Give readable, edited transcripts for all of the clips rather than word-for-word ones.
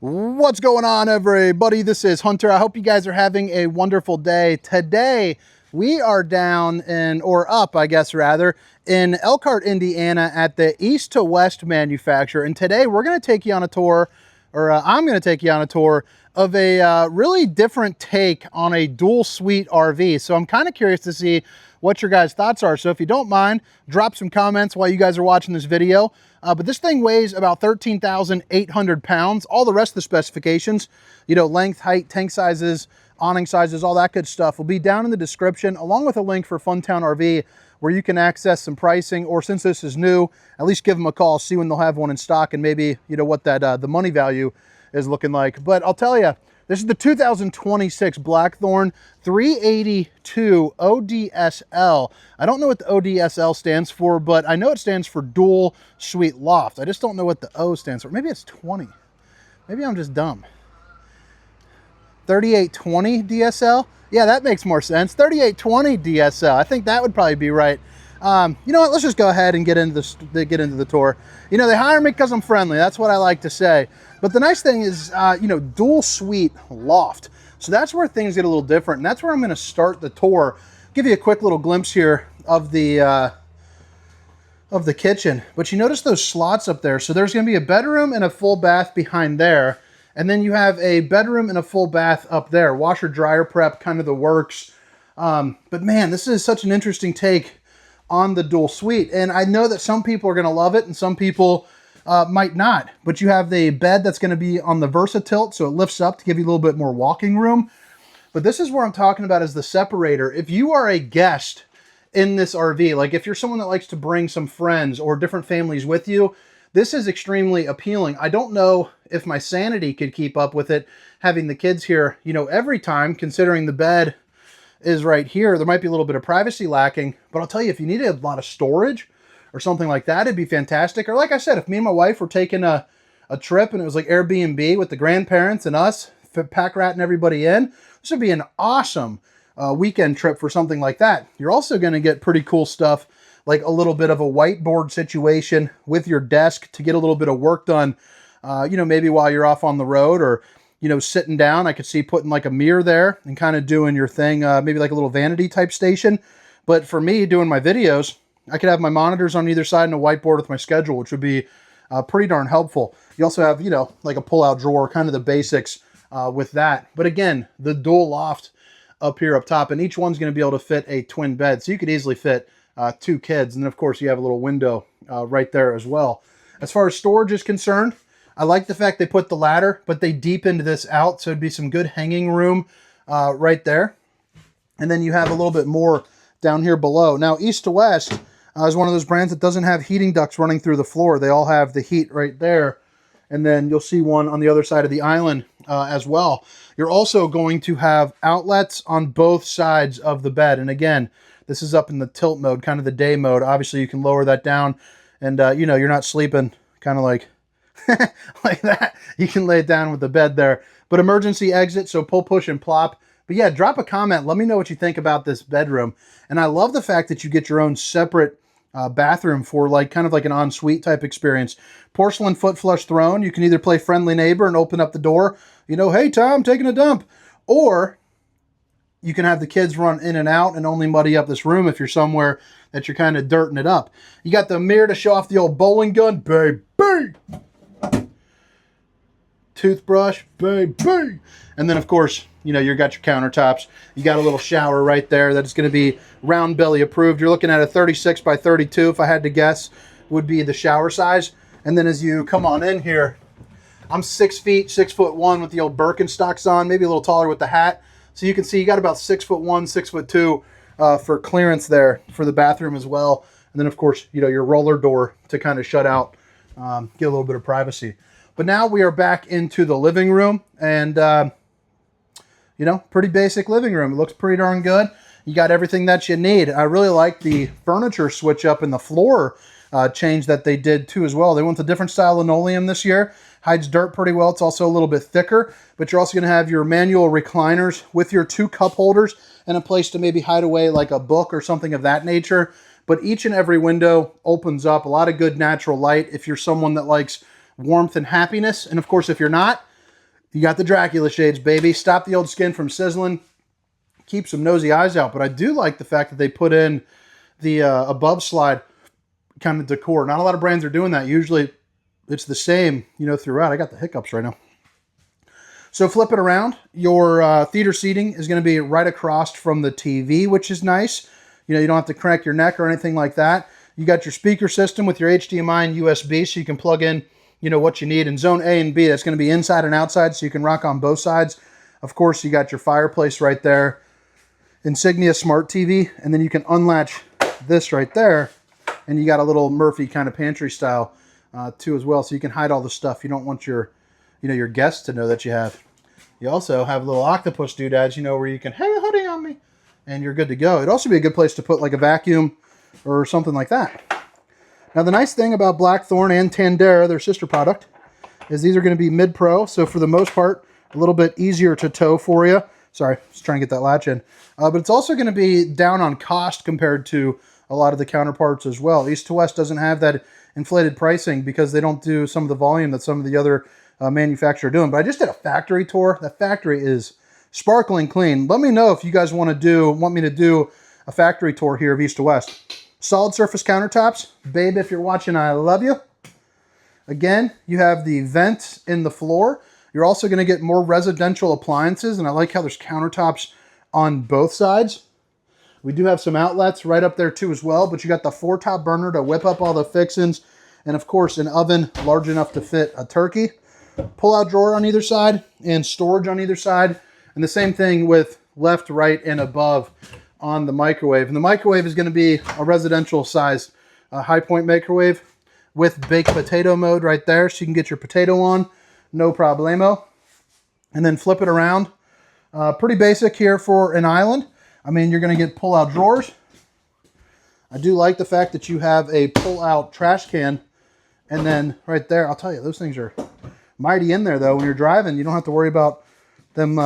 What's going on, everybody? This is Hunter. I hope you guys are having a wonderful day. Today, we are down in, or up, I guess, rather, in Elkhart, Indiana at the East to West manufacturer. And today, we're going to take you on a tour, or I'm going to take you on a tour of a really different take on a dual suite RV. So I'm kind of curious to see what your guys' thoughts are. So if you don't mind, drop some comments while you guys are watching this video. But this thing weighs about 13,800 pounds. All the rest of the specifications, you know, length, height, tank sizes, awning sizes, all that good stuff will be down in the description, along with a link for Funtown RV where you can access some pricing, or since this is new, at least give them a call, see when they'll have one in stock, and maybe, you know, what that the money value is looking like. But I'll tell you, this is the 2026 Blackthorn 3820 ODSL. I don't know what the ODSL stands for, but I know it stands for dual suite loft. I just don't know what the O stands for. Maybe it's 20. Maybe I'm just dumb. 3820 DSL? Yeah, that makes more sense. 3820 DSL. I think that would probably be right. You know what? Let's just go ahead and get into the tour. You know, they hire me because I'm friendly. That's what I like to say. But the nice thing is, you know, dual suite loft. So that's where things get a little different. And that's where I'm going to start the tour. Give you a quick little glimpse here of the kitchen. But you notice those slots up there. So there's going to be a bedroom and a full bath behind there. And then you have a bedroom and a full bath up there. Washer, dryer prep, kind of the works. But man, this is such an interesting take on the dual suite. And I know that some people are going to love it and some people might not. But you have the bed that's going to be on the VersaTilt, so it lifts up to give you a little bit more walking room. But this is where I'm talking about is the separator. If you are a guest in this RV, like if you're someone that likes to bring some friends or different families with you, this is extremely appealing. I don't know if my sanity could keep up with it, having the kids here, you know, every time, considering the bed is right here. There might be a little bit of privacy lacking, but I'll tell you, if you needed a lot of storage or something like that, it'd be fantastic. Or like I said, if me and my wife were taking a trip and it was like Airbnb with the grandparents and us, pack ratting everybody in, this would be an awesome weekend trip for something like that. You're also going to get pretty cool stuff, like a little bit of a whiteboard situation with your desk to get a little bit of work done, you know, maybe while you're off on the road, or, you know, sitting down. I could see putting like a mirror there and kind of doing your thing, maybe like a little vanity type station. But for me, doing my videos, I could have my monitors on either side and a whiteboard with my schedule, which would be pretty darn helpful. You also have, you know, like a pull-out drawer, kind of the basics with that. But again, the dual loft up here up top, and each one's going to be able to fit a twin bed. So you could easily fit 2 kids. And then, of course, you have a little window right there as well. As far as storage is concerned, I like the fact they put the ladder, but they deepened this out, so it'd be some good hanging room right there. And then you have a little bit more down here below. Now, East to West is one of those brands that doesn't have heating ducts running through the floor. They all have the heat right there. And then you'll see one on the other side of the island as well. You're also going to have outlets on both sides of the bed. And again, this is up in the tilt mode, kind of the day mode. Obviously, you can lower that down, and you know, you're not sleeping kind of like like that. You can lay it down with the bed there. But emergency exit, so pull, push, and plop. But yeah, drop a comment. Let me know what you think about this bedroom. And I love the fact that you get your own separate bathroom for like kind of like an ensuite type experience. Porcelain foot flush throne. You can either play friendly neighbor and open up the door, you know, hey Tom, taking a dump, or you can have the kids run in and out and only muddy up this room if you're somewhere that you're kind of dirting it up. You got the mirror to show off the old bowling gun, baby. Toothbrush, baby. And then, of course, you know, you got your countertops. You got a little shower right there that is going to be round belly approved. You're looking at a 36 by 32, if I had to guess, would be the shower size. And then as you come on in here, I'm 6 feet, 6'1" with the old Birkenstocks on, maybe a little taller with the hat. So you can see you got about 6'1", 6'2" for clearance there for the bathroom as well. And then, of course, you know, your roller door to kind of shut out, get a little bit of privacy. But now we are back into the living room, and you know, pretty basic living room. It looks pretty darn good. You got everything that you need. I really like the furniture switch up and the floor change that they did too as well. They went to different style linoleum this year. Hides dirt pretty well. It's also a little bit thicker, but you're also going to have your manual recliners with your 2 cup holders and a place to maybe hide away like a book or something of that nature. But each and every window opens up. A lot of good natural light if you're someone that likes warmth and happiness. And of course, if you're not, You got the Dracula shades, baby. Stop the old skin from sizzling. Keep some nosy eyes out. But I do like the fact that they put in the above slide kind of decor. Not a lot of brands are doing that. Usually it's the same, you know, throughout. I got the hiccups right now. So flip it around. Your theater seating is going to be right across from the TV, which is nice. You know, you don't have to crank your neck or anything like that. You got your speaker system with your HDMI and USB, so you can plug in, you know, what you need. In zone A and B, that's going to be inside and outside, so you can rock on both sides. Of course, you got your fireplace right there. Insignia Smart TV, and then you can unlatch this right there, and you got a little Murphy kind of pantry style too as well, so you can hide all the stuff you don't want your, you know, your guests to know that you have. You also have little octopus doodads, you know, where you can hang a hoodie on me, and you're good to go. It'd also be a good place to put like a vacuum or something like that. Now, the nice thing about Blackthorn and Tandera, their sister product, is these are going to be mid-pro, so for the most part, a little bit easier to tow for you. Sorry, just trying to get that latch in. But it's also going to be down on cost compared to a lot of the counterparts as well. East to West doesn't have that inflated pricing because they don't do some of the volume that some of the other manufacturers are doing. But I just did a factory tour. That factory is sparkling clean. Let me know if you guys want me to do a factory tour here of East to West. Solid surface countertops. Babe, if you're watching, I love you. Again, you have the vent in the floor. You're also going to get more residential appliances, and I like how there's countertops on both sides. We do have some outlets right up there too as well, but you got the 4-top burner to whip up all the fixings, and of course an oven large enough to fit a turkey. Pull-out drawer on either side and storage on either side, and the same thing with left, right, and above on the microwave. And the microwave is going to be a residential size high point microwave with baked potato mode right there, so you can get your potato on. No problemo. And then flip it around. Pretty basic here for an island. I mean, you're going to get pull-out drawers. I do like the fact that you have a pull-out trash can. And then right there, I'll tell you, those things are mighty in there, though. When you're driving, you don't have to worry about them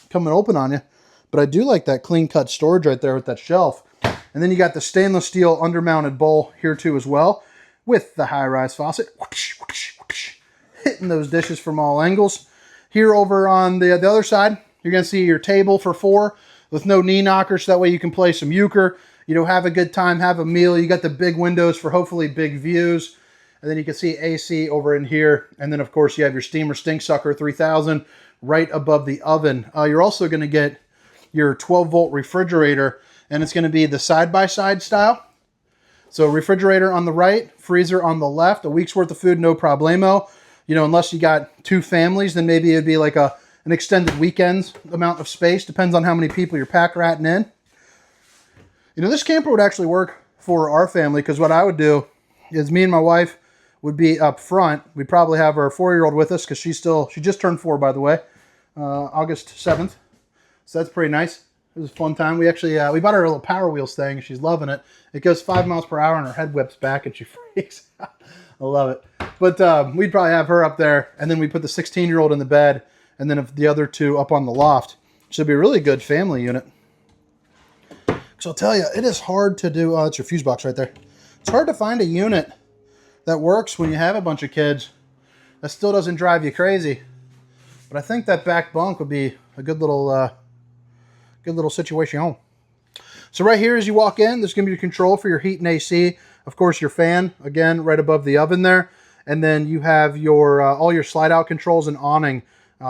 coming open on you. But I do like that clean-cut storage right there with that shelf. And then you got the stainless steel undermounted bowl here, too, as well, with the high-rise faucet. Whoosh, whoosh, whoosh. Hitting those dishes from all angles. Here over on the other side, you're going to see your table for 4 with no knee knockers. So that way you can play some euchre, you know, have a good time, have a meal. You got the big windows for hopefully big views. And then you can see AC over in here. And then, of course, you have your steamer stink sucker 3000 right above the oven. You're also going to get your 12-volt refrigerator, and it's going to be the side-by-side style. So refrigerator on the right, freezer on the left, a week's worth of food, no problemo. You know, unless you got 2 families, then maybe it'd be like an extended weekend's amount of space. Depends on how many people you're pack ratting in. You know, this camper would actually work for our family, because what I would do is me and my wife would be up front. We'd probably have our 4-year-old with us, because she just turned 4, by the way, August 7th. So that's pretty nice. It was a fun time. We actually, we bought her a little Power Wheels thing, and she's loving it. It goes 5 miles per hour, and her head whips back, and she freaks out. I love it. But we'd probably have her up there, and then we put the 16-year-old in the bed, and then the other 2 up on the loft. Should be a really good family unit. So I'll tell you, it is hard to do. Oh, that's your fuse box right there. It's hard to find a unit that works when you have a bunch of kids that still doesn't drive you crazy. But I think that back bunk would be a good little situation. So right here, as you walk in, there's going to be your control for your heat and AC. Of course, your fan, again, right above the oven there. And then you have your all your slide-out controls and awning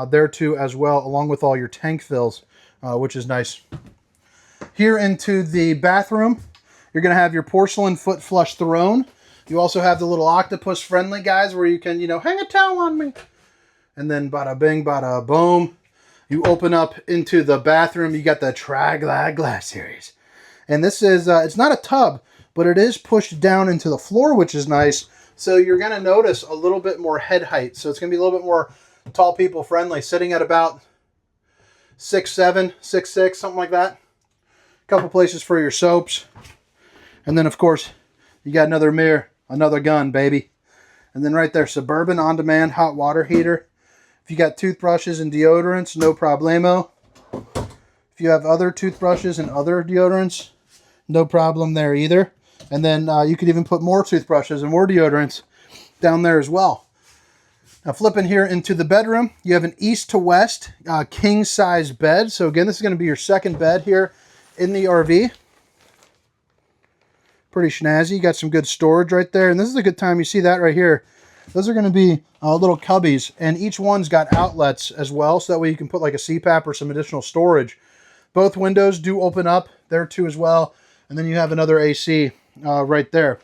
there too as well, along with all your tank fills, which is nice. Here into the bathroom, you're going to have your porcelain foot flush throne. You also have the little octopus-friendly guys where you can, you know, hang a towel on me. And then bada bing, bada boom. You open up into the bathroom. You got the Tri-Glide Glass Series. And this is, it's not a tub, but it is pushed down into the floor, which is nice. So you're going to notice a little bit more head height. So it's going to be a little bit more tall people friendly, sitting at about 6'7", 6'6", something like that. A couple places for your soaps. And then, of course, you got another mirror, another gun, baby. And then right there, Suburban on-demand hot water heater. If you got toothbrushes and deodorants, no problemo. If you have other toothbrushes and other deodorants, no problem there either. And then you could even put more toothbrushes and more deodorants down there as well. Now flipping here into the bedroom, you have an east to west king size bed. So again, this is going to be your second bed here in the RV. Pretty snazzy. You got some good storage right there. And this is a good time. You see that right here. Those are going to be little cubbies, and each one's got outlets as well. So that way you can put like a CPAP or some additional storage. Both windows do open up there too as well. And then you have another AC right there.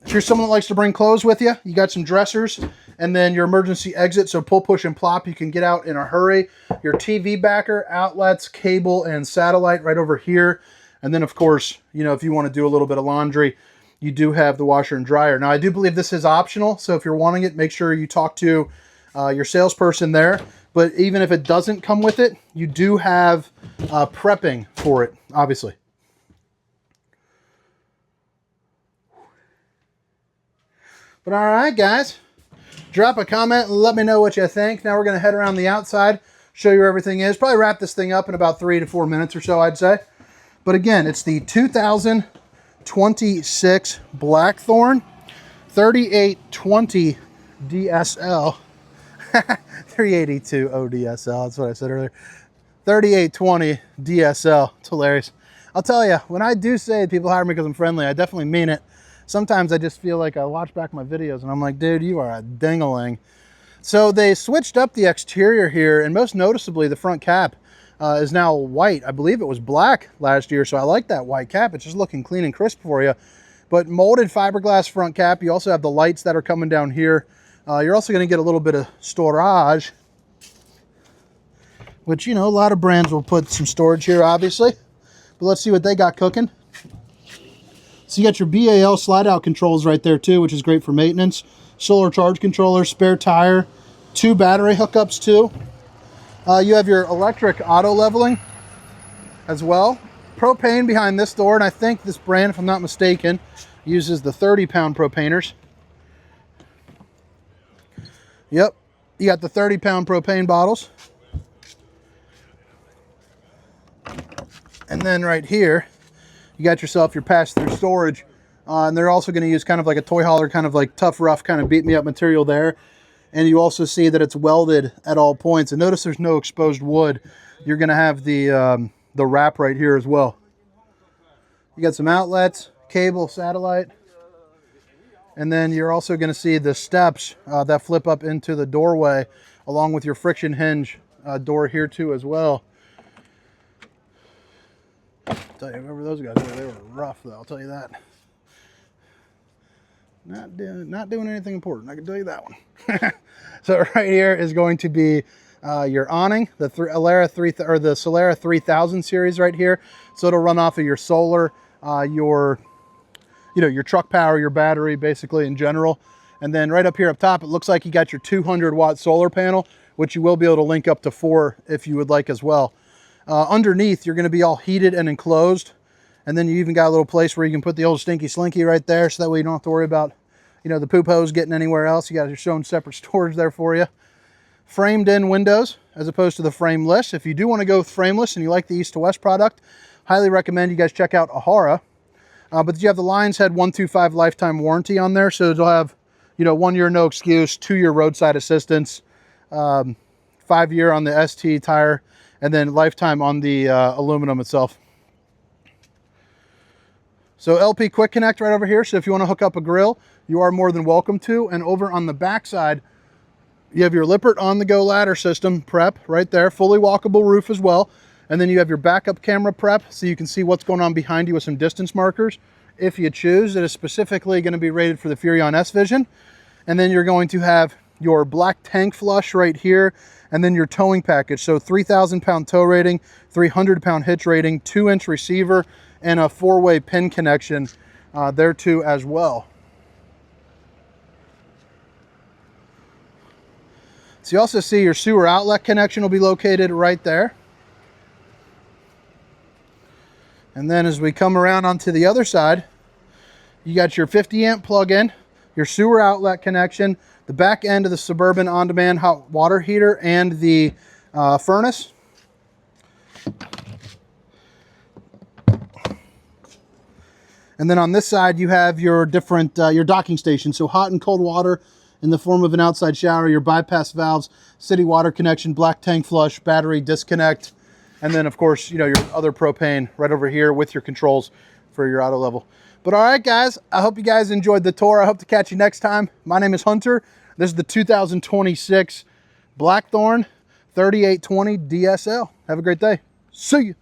If you're someone that likes to bring clothes with you, you got some dressers and then your emergency exit. So pull, push, and plop. You can get out in a hurry. Your TV backer, outlets, cable, and satellite right over here. And then, of course, you know, if you want to do a little bit of laundry, you do have the washer and dryer. Now, I do believe this is optional. So if you're wanting it, make sure you talk to your salesperson there. But even if it doesn't come with it, you do have prepping for it, obviously. But all right, guys, drop a comment and let me know what you think. Now we're going to head around the outside, show you where everything is. Probably wrap this thing up in about 3 to 4 minutes or so, I'd say. But again, it's the 2026 Blackthorn 3820 DSL. 3820 DSL, that's what I said earlier. 3820 DSL. It's hilarious. I'll tell you, when I do say people hire me because I'm friendly, I definitely mean it. Sometimes I just feel like I watch back my videos and I'm like, dude, you are a ding-a-ling. So they switched up the exterior here, and most noticeably the front cap is now white. I believe it was black last year, so I like that white cap. It's just looking clean and crisp for you. But molded fiberglass front cap. You also have the lights that are coming down here. You're also going to get a little bit of storage, which, you know, a lot of brands will put some storage here, obviously. But let's see what they got cooking. So you got your BAL slide-out controls right there too, which is great for maintenance. Solar charge controller, spare tire, 2 battery hookups too. You have your electric auto leveling as well. Propane behind this door, and I think this brand, if I'm not mistaken, uses the 30-pound propaners. Yep, you got the 30-pound propane bottles. And then right here, you got yourself your pass-through storage. And they're also going to use kind of like a toy hauler, kind of like tough, rough, kind of beat-me-up material there. And you also see that it's welded at all points. And notice there's no exposed wood. You're going to have the wrap right here as well. You got some outlets, cable, satellite. And then you're also going to see the steps that flip up into the doorway, along with your friction hinge door here too as well. I'll tell you, remember those guys, they were rough though, I'll tell you that. Not doing anything important, I can tell you that one. So right here is going to be your awning, the Solera 3000 series right here. So it'll run off of your solar, your truck power, your battery, basically in general. And then right up here up top, it looks like you got your 200-watt solar panel, which you will be able to link up to 4 if you would like as well. Underneath, you're going to be all heated and enclosed. And then you even got a little place where you can put the old stinky slinky right there, so that way you don't have to worry about, you know, the poop hose getting anywhere else. You got your own separate storage there for you. Framed in windows as opposed to the frameless. If you do want to go with frameless and you like the east to west product, highly recommend you guys check out Ahara. But you have the Lions Head 125 lifetime warranty on there, so it'll have, you know, 1 year no excuse, 2 year roadside assistance, 5 year on the ST tire, and then lifetime on the aluminum itself. So LP Quick Connect right over here. So if you want to hook up a grill, you are more than welcome to. And over on the back side, you have your Lippert on-the-go ladder system prep right there, fully walkable roof as well. And then you have your backup camera prep, so you can see what's going on behind you with some distance markers. If you choose, it is specifically going to be rated for the Furrion S Vision. And then you're going to have your black tank flush right here, and then your towing package. So 3,000-pound tow rating, 300-pound hitch rating, 2-inch receiver, and a 4-way pin connection there too as well. So you also see your sewer outlet connection will be located right there. And then as we come around onto the other side, you got your 50-amp plug-in, your sewer outlet connection, the back end of the Suburban on-demand hot water heater, and the furnace. And then on this side, you have your different your docking station. So hot and cold water in the form of an outside shower, your bypass valves, city water connection, black tank flush, battery disconnect, and then of course, you know, your other propane right over here with your controls for your auto level. But all right, guys, I hope you guys enjoyed the tour. I hope to catch you next time. My name is Hunter. This is the 2026 Blackthorn 3820 DSL. Have a great day. See you.